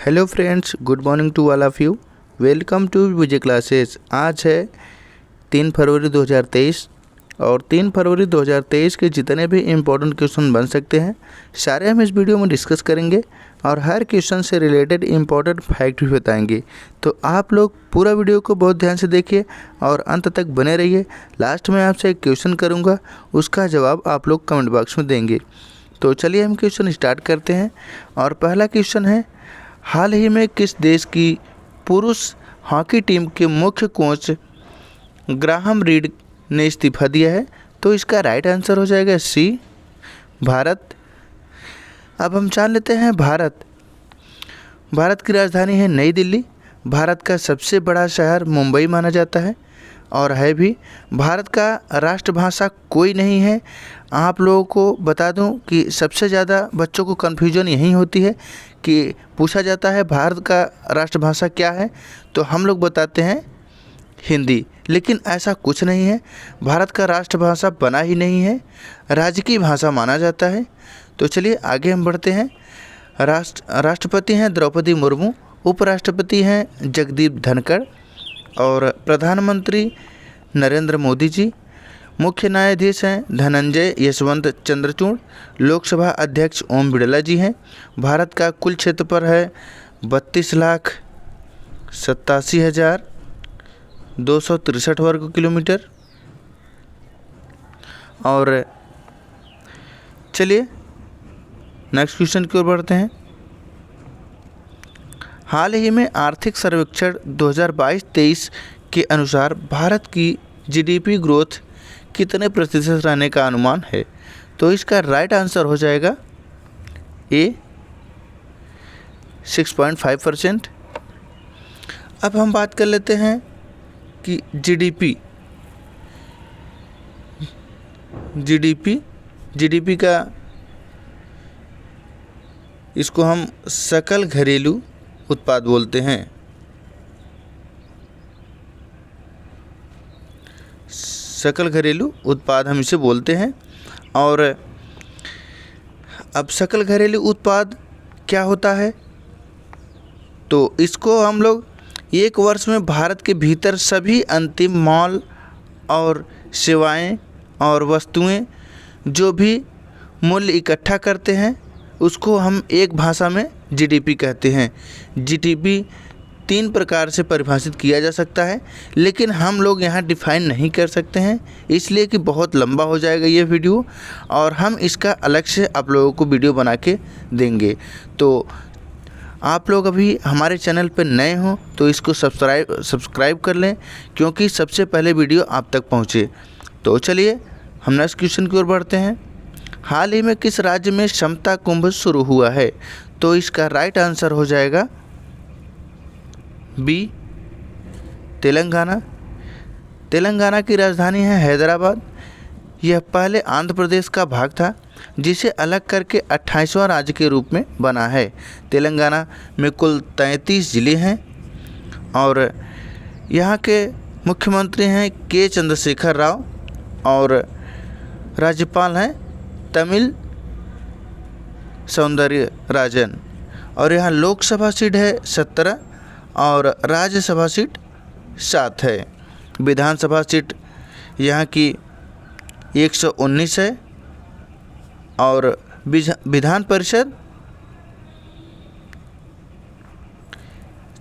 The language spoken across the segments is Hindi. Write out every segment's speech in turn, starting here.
Hello friends, good morning to all of you. Welcome to Vijay classes. आज है 3 फरवरी 2023 और 3 फरवरी 2023 के जितने भी इम्पोर्टेंट क्वेश्चन बन सकते हैं सारे हम इस वीडियो में डिस्कस करेंगे और हर क्वेश्चन से रिलेटेड इम्पोर्टेंट फैक्ट भी बताएंगे। तो आप लोग पूरा वीडियो को बहुत ध्यान से देखिए और अंत तक बने रहिए। लास्ट में आपसे एक क्वेश्चन करूँगा, उसका जवाब आप लोग कमेंट बॉक्स में देंगे। तो चलिए हम क्वेश्चन स्टार्ट करते हैं। और पहला क्वेश्चन है, हाल ही में किस देश की पुरुष हॉकी टीम के मुख्य कोच ग्राहम रीड ने इस्तीफा दिया है? तो इसका राइट आंसर हो जाएगा सी, भारत। अब हम जान लेते हैं भारत की राजधानी है नई दिल्ली। भारत का सबसे बड़ा शहर मुंबई माना जाता है और है भी। भारत का राष्ट्रभाषा कोई नहीं है। आप लोगों को बता दूं कि सबसे ज़्यादा बच्चों को कन्फ्यूजन यही होती है कि पूछा जाता है भारत का राष्ट्रभाषा क्या है, तो हम लोग बताते हैं हिंदी, लेकिन ऐसा कुछ नहीं है। भारत का राष्ट्रभाषा बना ही नहीं है, राज्य की भाषा माना जाता है। तो चलिए आगे हम बढ़ते हैं। राष्ट्रपति हैं द्रौपदी मुर्मू, उपराष्ट्रपति हैं जगदीप धनखड़ और प्रधानमंत्री नरेंद्र मोदी जी। मुख्य न्यायाधीश हैं धनंजय यशवंत चंद्रचूड़। लोकसभा अध्यक्ष ओम बिड़ला जी हैं। भारत का कुल क्षेत्रफल है 32,87,263 वर्ग किलोमीटर। और चलिए नेक्स्ट क्वेश्चन की ओर बढ़ते हैं। हाल ही में आर्थिक सर्वेक्षण 2022-23 के अनुसार भारत की जीडीपी ग्रोथ कितने प्रतिशत रहने का अनुमान है? तो इसका राइट आंसर हो जाएगा ए, 6.5%। अब हम बात कर लेते हैं कि जीडीपी का इसको हम सकल घरेलू उत्पाद बोलते हैं। सकल घरेलू उत्पाद हम इसे बोलते हैं। और अब सकल घरेलू उत्पाद क्या होता है? तो इसको हम लोग एक वर्ष में भारत के भीतर सभी अंतिम माल और सेवाएं और वस्तुएं जो भी मूल्य इकट्ठा करते हैं उसको हम एक भाषा में जीडीपी कहते हैं। जीडीपी 3 प्रकार से परिभाषित किया जा सकता है, लेकिन हम लोग यहाँ डिफाइन नहीं कर सकते हैं इसलिए कि बहुत लंबा हो जाएगा ये वीडियो और हम इसका अलग से आप लोगों को वीडियो बना के देंगे। तो आप लोग अभी हमारे चैनल पर नए हों तो इसको सब्सक्राइब कर लें, क्योंकि सबसे पहले वीडियो आप तक पहुँचे। तो चलिए हम नेक्स्ट क्वेश्चन की ओर बढ़ते हैं। हाल ही में किस राज्य में समता कुंभ शुरू हुआ है? तो इसका राइट आंसर हो जाएगा बी, तेलंगाना। तेलंगाना की राजधानी है हैदराबाद। यह पहले आंध्र प्रदेश का भाग था, जिसे अलग करके 28वां राज्य के रूप में बना है। तेलंगाना में कुल 33 ज़िले हैं और यहाँ के मुख्यमंत्री हैं के चंद्रशेखर राव और राज्यपाल हैं तमिल सौंदरराजन। और यहाँ लोकसभा सीट है 17 और राज्यसभा सीट 7 है। विधानसभा सीट यहाँ की 119 है और विधान परिषद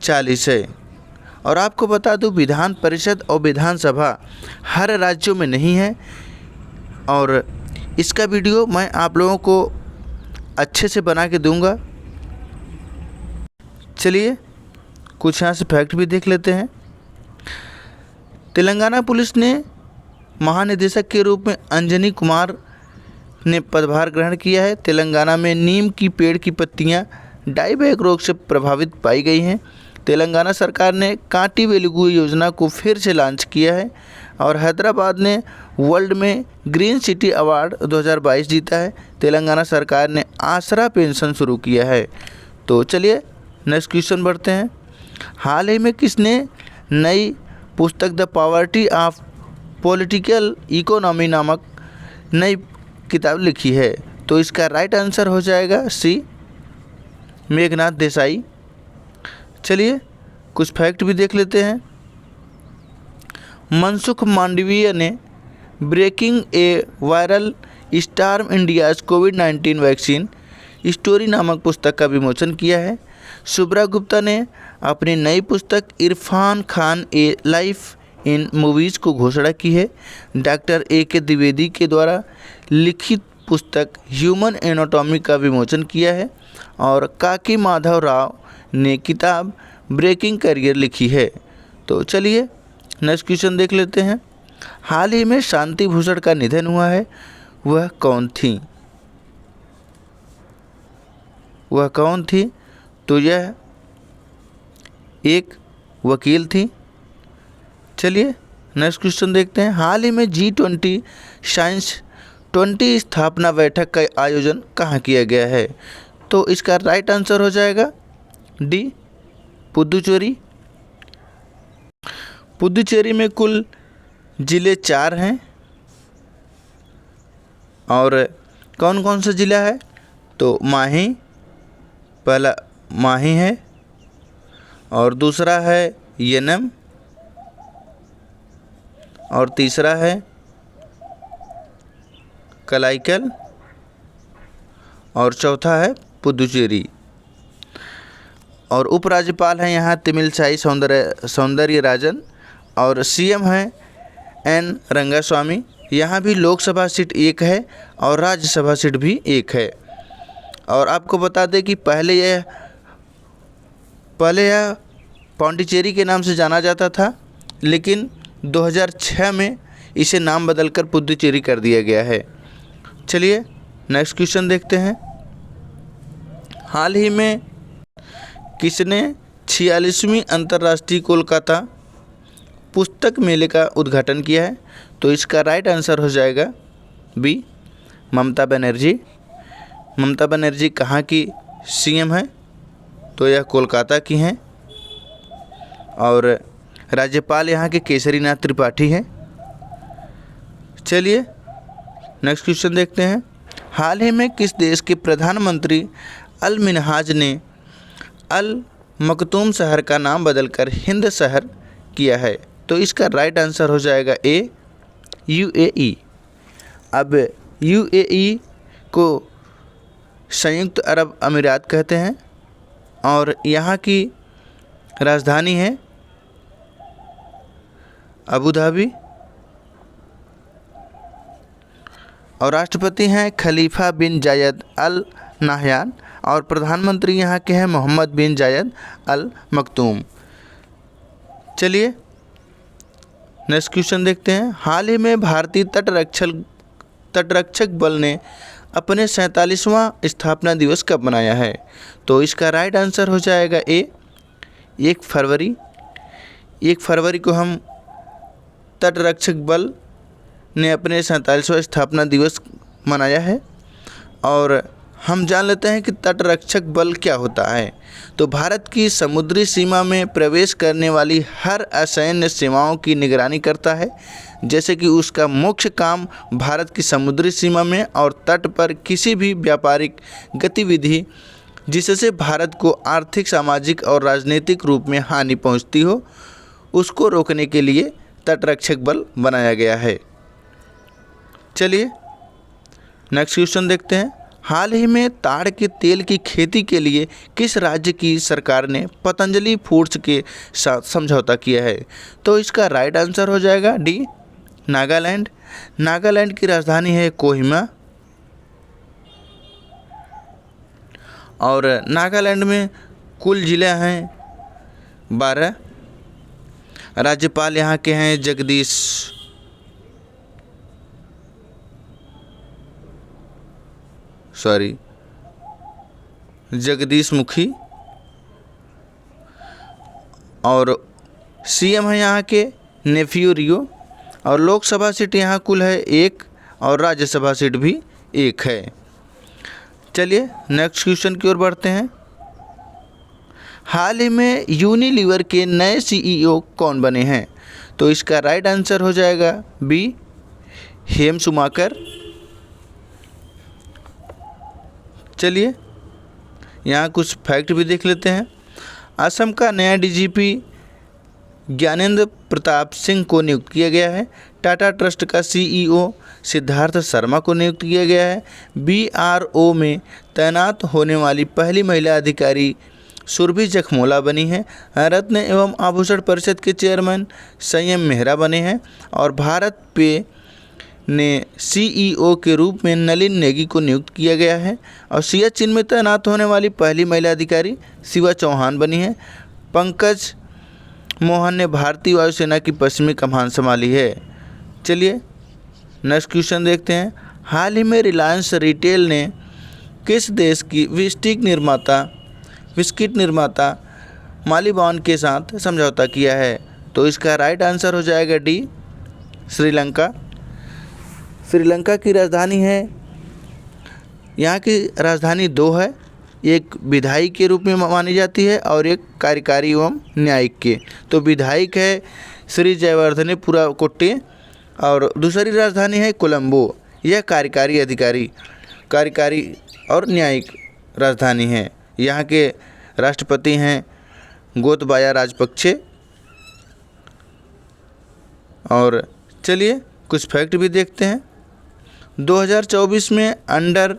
40 है। और आपको बता दूं, विधान परिषद और विधानसभा हर राज्यों में नहीं है और इसका वीडियो मैं आप लोगों को अच्छे से बना के दूंगा। चलिए कुछ यहाँ से फैक्ट भी देख लेते हैं। तेलंगाना पुलिस ने महानिदेशक के रूप में अंजनी कुमार ने पदभार ग्रहण किया है। तेलंगाना में नीम की पेड़ की पत्तियाँ डायबैक रोग से प्रभावित पाई गई हैं। तेलंगाना सरकार ने कांटी वेलुगु योजना को फिर से लॉन्च किया है और हैदराबाद ने वर्ल्ड में ग्रीन सिटी अवार्ड 2022 जीता है। तेलंगाना सरकार ने आसरा पेंशन शुरू किया है। तो चलिए नेक्स्ट क्वेश्चन बढ़ते हैं। हाल ही में किसने नई पुस्तक the poverty of political economy नामक नई किताब लिखी है? तो इसका राइट आंसर हो जाएगा सी, मेघनाथ देसाई। चलिए कुछ फैक्ट भी देख लेते हैं। मनसुख मांडवीय ने ब्रेकिंग ए वायरल स्टार्म इंडियाज कोविड-19 वैक्सीन स्टोरी नामक पुस्तक का विमोचन किया है। शुभ्रा गुप्ता ने अपनी नई पुस्तक इरफान खान ए लाइफ इन मूवीज़ को घोषणा की है। Doctor A.K. द्विवेदी के द्वारा लिखित पुस्तक ह्यूमन एनाटॉमी का विमोचन किया है। और काकी माधव राव ने किताब ब्रेकिंग करियर लिखी है। तो चलिए नेक्स्ट क्वेश्चन देख लेते हैं। हाल ही में शांति भूषण का निधन हुआ है, वह कौन थी? वह कौन थी? तो यह एक वकील थी। चलिए नेक्स्ट क्वेश्चन देखते हैं। हाल ही में G20 साइंस 20 स्थापना बैठक का आयोजन कहाँ किया गया है? तो इसका राइट आंसर हो जाएगा डी, पुदुचेरी। पुदुचेरी में कुल ज़िले 4 हैं। और कौन कौन सा ज़िला है? तो माही, पहला माही है, और दूसरा है येनम, और तीसरा है कलाइकल, और चौथा है पुदुचेरी। और उपराज्यपाल हैं यहाँ तमिलसाई सौंदर्यराजन, और CM हैं N रंगास्वामी। यहाँ भी लोकसभा सीट 1 है और राज्यसभा सीट भी 1 है। और आपको बता दें कि पहले यह पौंडीचेरी के नाम से जाना जाता था, लेकिन 2006 में इसे नाम बदलकर पुदुचेरी कर दिया गया है। चलिए नेक्स्ट क्वेश्चन देखते हैं। हाल ही में किसने 46वीं अंतर्राष्ट्रीय कोलकाता पुस्तक मेले का उद्घाटन किया है? तो इसका राइट आंसर हो जाएगा बी, ममता बनर्जी। ममता बनर्जी कहाँ की CM है? तो यह कोलकाता की हैं। और राज्यपाल यहाँ के केसरीनाथ त्रिपाठी हैं। चलिए नेक्स्ट क्वेश्चन देखते हैं। हाल ही में किस देश के प्रधानमंत्री अल मिन्हाज ने अल मखतूम शहर का नाम बदलकर हिंद शहर किया है? तो इसका राइट आंसर हो जाएगा ए, UAE। अब UAE को संयुक्त अरब अमीरात कहते हैं और यहाँ की राजधानी है अबू धाबी। और राष्ट्रपति हैं खलीफा बिन जायद अल नाहयान, और प्रधानमंत्री यहाँ के हैं मोहम्मद बिन जायद अल मखतूम। चलिए नेक्स्ट क्वेश्चन देखते हैं। हाल ही में भारतीय तटरक्षक बल ने अपने 47वां स्थापना दिवस कब मनाया है? तो इसका राइट आंसर हो जाएगा ए, 1 फरवरी। 1 फरवरी को हम तटरक्षक बल ने अपने 47वां स्थापना दिवस मनाया है। और हम जान लेते हैं कि तटरक्षक बल क्या होता है। तो भारत की समुद्री सीमा में प्रवेश करने वाली हर असैन्य सीमाओं की निगरानी करता है, जैसे कि उसका मुख्य काम भारत की समुद्री सीमा में और तट पर किसी भी व्यापारिक गतिविधि जिससे भारत को आर्थिक, सामाजिक और राजनीतिक रूप में हानि पहुंचती हो, उसको रोकने के लिए तटरक्षक बल बनाया गया है। चलिए नेक्स्ट क्वेश्चन देखते हैं। हाल ही में ताड़ के तेल की खेती के लिए किस राज्य की सरकार ने पतंजलि फूड्स के साथ समझौता किया है? तो इसका राइट आंसर हो जाएगा डी, नागालैंड। नागालैंड की राजधानी है कोहिमा। और नागालैंड में कुल ज़िले हैं 12। राज्यपाल यहाँ के हैं जगदीश मुखी। और CM है यहाँ के नेफ्यू रियो। और लोकसभा सीट यहाँ कुल है 1 और राज्यसभा सीट भी 1 है। चलिए नेक्स्ट क्वेश्चन की ओर बढ़ते हैं। हाल ही में यूनिलीवर के नए CEO कौन बने हैं? तो इसका राइट आंसर हो जाएगा बी, हेम सुमाकर। चलिए यहाँ कुछ फैक्ट भी देख लेते हैं। असम का नया डीजीपी ज्ञानेंद्र प्रताप सिंह को नियुक्त किया गया है। टाटा ट्रस्ट का सीईओ सिद्धार्थ शर्मा को नियुक्त किया गया है। बीआरओ में तैनात होने वाली पहली महिला अधिकारी सुरभि जखमोला बनी है। रत्न एवं आभूषण परिषद के चेयरमैन संयम मेहरा बने हैं। और भारत पे ने सीईओ के रूप में नलिन नेगी को नियुक्त किया गया है। और सियाचिन में तैनात होने वाली पहली महिला अधिकारी शिवा चौहान बनी है। पंकज मोहन ने भारतीय वायुसेना की पश्चिमी कमान संभाली है। चलिए नेक्स्ट क्वेश्चन देखते हैं। हाल ही में रिलायंस रिटेल ने किस देश की बिस्किट निर्माता मालिबॉन के साथ समझौता किया है? तो इसका राइट आंसर हो जाएगा डी, श्रीलंका। श्रीलंका की राजधानी है, यहाँ की राजधानी दो है, एक विधायी के रूप में मानी जाती है और एक कार्यकारी एवं न्यायिक के। तो विधायिक है श्री जयवर्धनेपुरा कोट्टे और दूसरी राजधानी है कोलंबो। यह कार्यकारी और न्यायिक राजधानी है। यहाँ के राष्ट्रपति हैं गोतबाया राजपक्षे। और चलिए कुछ फैक्ट भी देखते हैं। 2024 में अंडर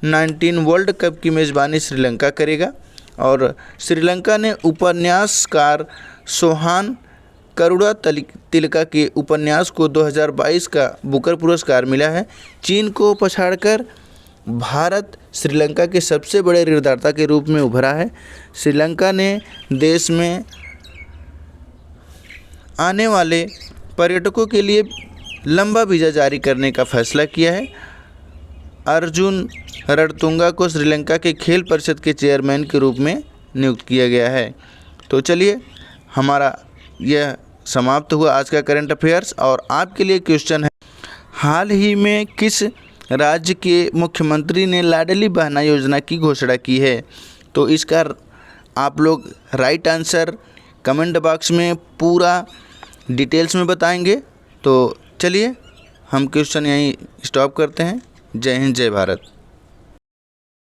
19 वर्ल्ड कप की मेज़बानी श्रीलंका करेगा। और श्रीलंका ने उपन्यासकार सोहान करुणा तिलका के उपन्यास को 2022 का बुकर पुरस्कार मिला है। चीन को पछाड़कर भारत श्रीलंका के सबसे बड़े ऋणदाता के रूप में उभरा है। श्रीलंका ने देश में आने वाले पर्यटकों के लिए लंबा वीज़ा जारी करने का फैसला किया है। अर्जुन रणतुंगा को श्रीलंका के खेल परिषद के चेयरमैन के रूप में नियुक्त किया गया है। तो चलिए हमारा यह समाप्त हुआ आज का करंट अफेयर्स। और आपके लिए क्वेश्चन है, हाल ही में किस राज्य के मुख्यमंत्री ने लाडली बहना योजना की घोषणा की है? तो इसका आप लोग राइट आंसर कमेंट बॉक्स में पूरा डिटेल्स में बताएंगे। तो चलिए हम क्वेश्चन यहीं स्टॉप करते हैं। जय हिंद, जय भारत।